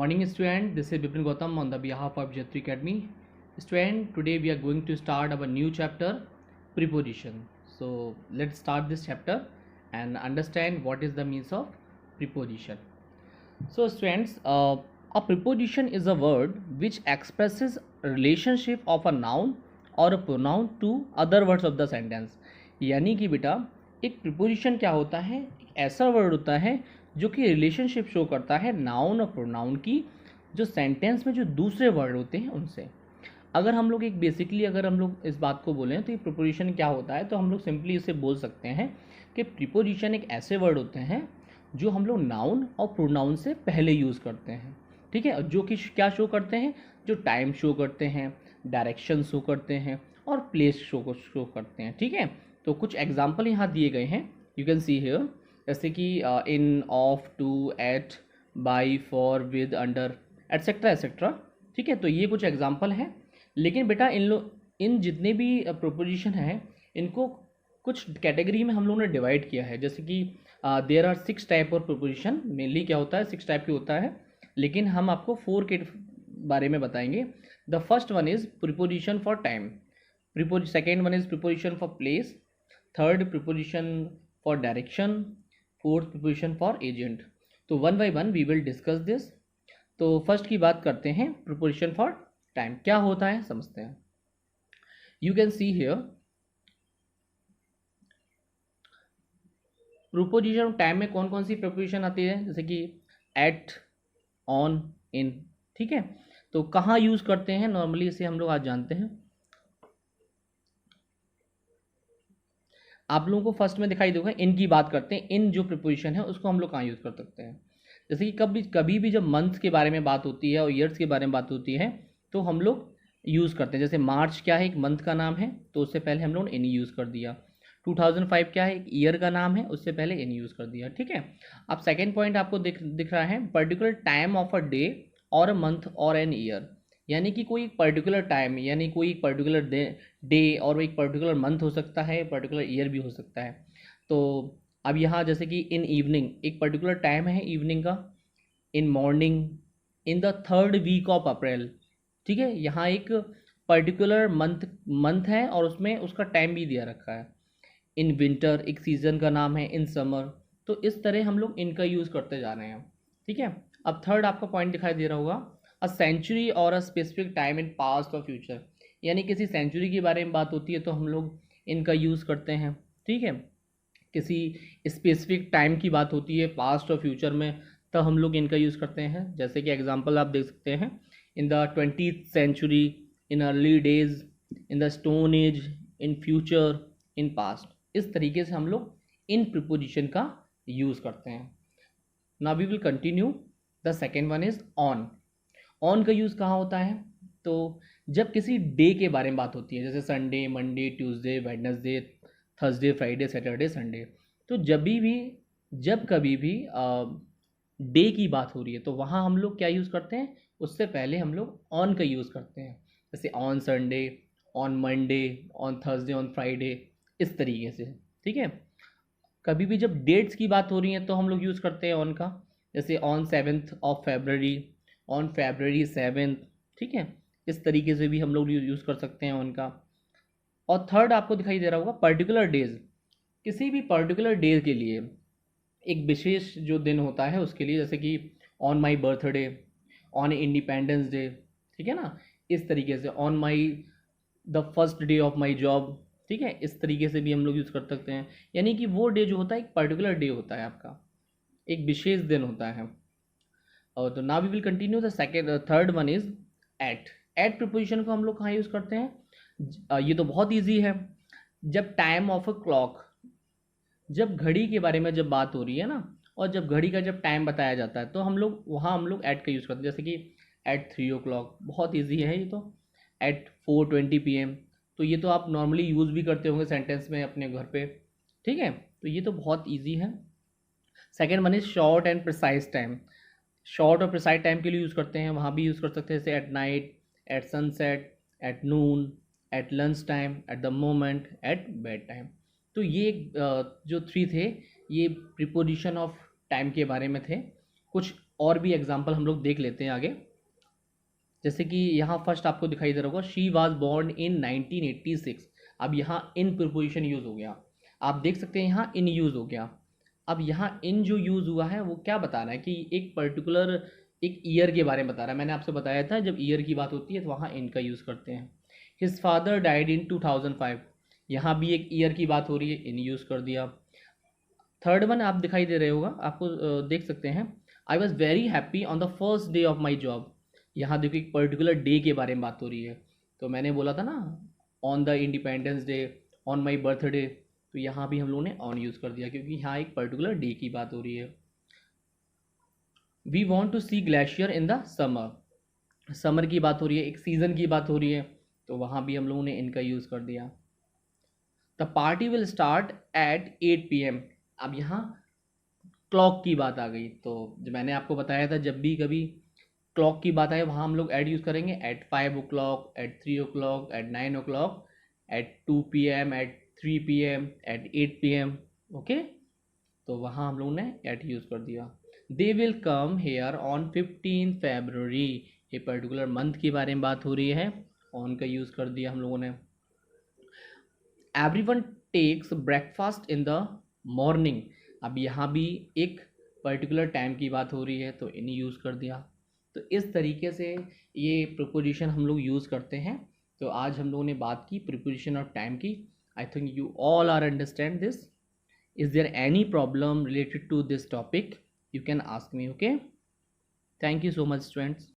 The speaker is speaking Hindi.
morning, student. This is Bipin Gautam on the behalf of Jatri Academy. Student, today we are going to start our new chapter, preposition. So let's start this chapter and understand what is the means of preposition. So students, a preposition is a word which expresses a relationship of a noun और a pronoun to other words of the sentence. यानी कि बेटा एक प्रिपोजिशन क्या होता है, एक ऐसा वर्ड होता है जो कि रिलेशनशिप शो करता है नाउन और प्रोनाउन की, जो सेंटेंस में जो दूसरे वर्ड होते हैं उनसे. अगर हम लोग एक बेसिकली अगर हम लोग इस बात को बोलें तो ये प्रिपोजिशन क्या होता है, तो हम लोग सिंपली इसे बोल सकते हैं कि प्रिपोजिशन एक ऐसे वर्ड होते हैं जो हम लोग नाउन और प्रोनाउन से पहले यूज़ करते हैं. ठीक है, जो कि क्या शो करते हैं, जो टाइम शो करते हैं, डायरेक्शन शो करते हैं और प्लेस शो करते हैं. ठीक है, तो कुछ एग्जाम्पल यहाँ दिए गए हैं, यू कैन सी हियर. जैसे कि in, of, to, at, by, for, with, under, etcetera etcetera. ठीक है, तो ये कुछ एग्जाम्पल हैं. लेकिन बेटा इन जितने भी प्रोपोजिशन हैं इनको कुछ कैटेगरी में हम लोगों ने डिवाइड किया है. जैसे कि there are 6 type of proposition. Mainly क्या होता है, 6 टाइप की होता है, लेकिन हम आपको 4 के बारे में बताएंगे. The first one is preposition for time, second one is preposition for place, third preposition for direction, fourth preposition for agent. तो one by one we will discuss this. तो फर्स्ट की बात करते हैं, प्रिपोजिशन फॉर टाइम क्या होता है समझते हैं. You can see here preposition time में कौन कौन सी प्रिपोजिशन आती है, जैसे कि एट, ऑन, इन. ठीक है, तो कहाँ यूज़ करते हैं नॉर्मली इसे हम लोग आज जानते हैं. आप लोगों को फर्स्ट में दिखाई देगा इन की बात करते हैं. इन जो प्रिपोजिशन है उसको हम लोग कहाँ यूज़ कर सकते हैं, जैसे कि कभी भी जब मंथ के बारे में बात होती है और ईयर्स के बारे में बात होती है तो हम लोग यूज़ करते हैं. जैसे मार्च क्या है, एक मंथ का नाम है, तो उससे पहले हम लोग इन यूज़ कर दिया. 2005 क्या है, एक ईयर का नाम है, उससे पहले इन यूज़ कर दिया. ठीक है, अब सेकेंड पॉइंट आपको दिख रहा है, particular time of a day और अ मंथ और एन ईयर. यानी कि कोई पर्टिकुलर टाइम, यानी कोई पर्टिकुलर डे और एक पर्टिकुलर मंथ हो सकता है, पर्टिकुलर ईयर भी हो सकता है. तो अब यहाँ जैसे कि इन इवनिंग एक पर्टिकुलर टाइम है इवनिंग का, in morning, in the third week of April. ठीक है, यहाँ एक पर्टिकुलर मंथ है और उसमें उसका टाइम भी दिया रखा है. इन विंटर एक सीज़न का नाम है, इन समर. तो इस तरह हम लोग इनका यूज़ करते जा रहे हैं. ठीक है, अब थर्ड आपका पॉइंट दिखाई दे रहा होगा, अ सेंचुरी और a specific time in past और फ्यूचर. यानी किसी सेंचुरी के बारे में बात होती है तो हम लोग इनका यूज़ करते हैं. ठीक है, किसी स्पेसिफिक टाइम की बात होती है पास्ट और फ्यूचर में तब हम लोग इनका यूज़ करते हैं. जैसे कि एग्जांपल आप देख सकते हैं, in the 20th century, in early days, in the stone age, in future, in past. इस तरीके से हम लोग इन प्रिपोजिशन का यूज़ करते हैं. Now we will continue. The second one is on. On का यूज़ कहाँ होता है, तो जब किसी डे के बारे में बात होती है, जैसे Sunday, Monday, Tuesday, Wednesday, Thursday, Friday, Saturday, Sunday. तो जब कभी भी डे की बात हो रही है तो वहाँ हम लोग क्या यूज़ करते हैं, उससे पहले हम लोग ऑन का यूज़ करते हैं. जैसे on Sunday, on Monday, on Thursday, on Friday, इस तरीके से. ठीक है, कभी भी जब डेट्स की बात हो रही है तो हम लोग यूज़ करते हैं ऑन का, जैसे on 7th of February, on February 7th. ठीक है, इस तरीके से भी हम लोग यूज़ कर सकते हैं ऑन का. और थर्ड आपको दिखाई दे रहा होगा पर्टिकुलर डेज. किसी भी पर्टिकुलर डे के लिए एक विशेष जो दिन होता है उसके लिए, जैसे कि on my birthday, on independence day. ठीक है ना, इस तरीके से on my the first day of my job. ठीक है, इस तरीके से भी हम लोग यूज़ कर सकते हैं. यानी कि वो डे जो होता है एक पर्टिकुलर डे होता है आपका, एक विशेष दिन होता है. और तो now we will continue. The third one is at. At preposition को हम लोग कहाँ यूज़ करते हैं, ये तो बहुत ईजी है. जब टाइम ऑफ अ क्लॉक, जब घड़ी के बारे में जब बात हो रही है ना, और जब घड़ी का जब टाइम बताया जाता है तो हम लोग एट का यूज़ करते हैं. जैसे कि एट 3 o'clock, बहुत ईजी है ये तो. एट 4:20 PM, तो ये तो आप नॉर्मली यूज़ भी करते होंगे सेंटेंस में अपने घर पे. ठीक है, तो ये तो बहुत ईजी है. Second one is short and precise time. Short और प्रिसाइज टाइम के लिए यूज़ करते हैं, वहाँ भी यूज़ कर सकते हैं, जैसे at night, at sunset, at noon, at lunch time, at the moment, at bed time. तो ये जो 3 थे ये प्रिपोजिशन ऑफ टाइम के बारे में थे. कुछ और भी एग्जाम्पल हम लोग देख लेते हैं आगे। जैसे कि यहाँ फर्स्ट आपको दिखाई दे रहा होगा, शी वॉज बोर्न इन 1986। अब यहाँ इन प्रिपोजिशन यूज़ हो गया, आप देख सकते हैं यहाँ इन यूज़ हो गया। अब यहाँ इन जो यूज़ हुआ है वो क्या बता रहा है कि एक पर्टिकुलर एक ईयर के बारे में बता रहा है। मैंने आपसे बताया था जब ईयर की बात होती है तो वहाँ इन का यूज़ करते हैं। हिज फादर डाइड इन 2005, यहाँ भी एक ईयर की बात हो रही है, इन यूज़ कर दिया। थर्ड वन आप दिखाई दे रहे होगा, आपको देख सकते हैं, I was very happy on the first day of my job. यहाँ देखो एक पर्टिकुलर डे के बारे में बात हो रही है, तो मैंने बोला था ना on the independence day, on my birthday, तो यहाँ भी हम लोगों ने ऑन यूज़ कर दिया क्योंकि यहाँ एक पर्टिकुलर डे की बात हो रही है। We want to see glacier in the summer, summer की बात हो रही है, एक सीज़न की बात हो रही है, तो वहाँ भी हम लोगों ने इनका यूज़ कर दिया। The party will start at 8 PM। अब यहाँ क्लॉक की बात आ गई, तो जो मैंने आपको बताया था जब भी कभी क्लॉक की बात आए वहाँ हम लोग ऐड यूज़ करेंगे, at 5 o'clock, at 3 o'clock, at 9 o'clock, at 2 PM, at 3 PM, at 8 PM। Okay, तो वहाँ हम लोगों ने एट यूज़ कर दिया। They will come here on 15 February, ये पर्टिकुलर मंथ के बारे में बात हो रही है, ऑन का यूज़ कर दिया हम लोगों ने। Every one takes breakfast in the morning, अब यहाँ भी एक पर्टिकुलर टाइम की बात हो रही है तो इन यूज़ कर दिया। तो इस तरीके से ये प्रिपोजिशन हम लोग यूज़ करते हैं। तो आज हम लोगों ने बात की प्रिपोजिशन और टाइम की। I think you all are understand this. Is there any problem related to this topic, you can ask me. Okay, thank you so much students.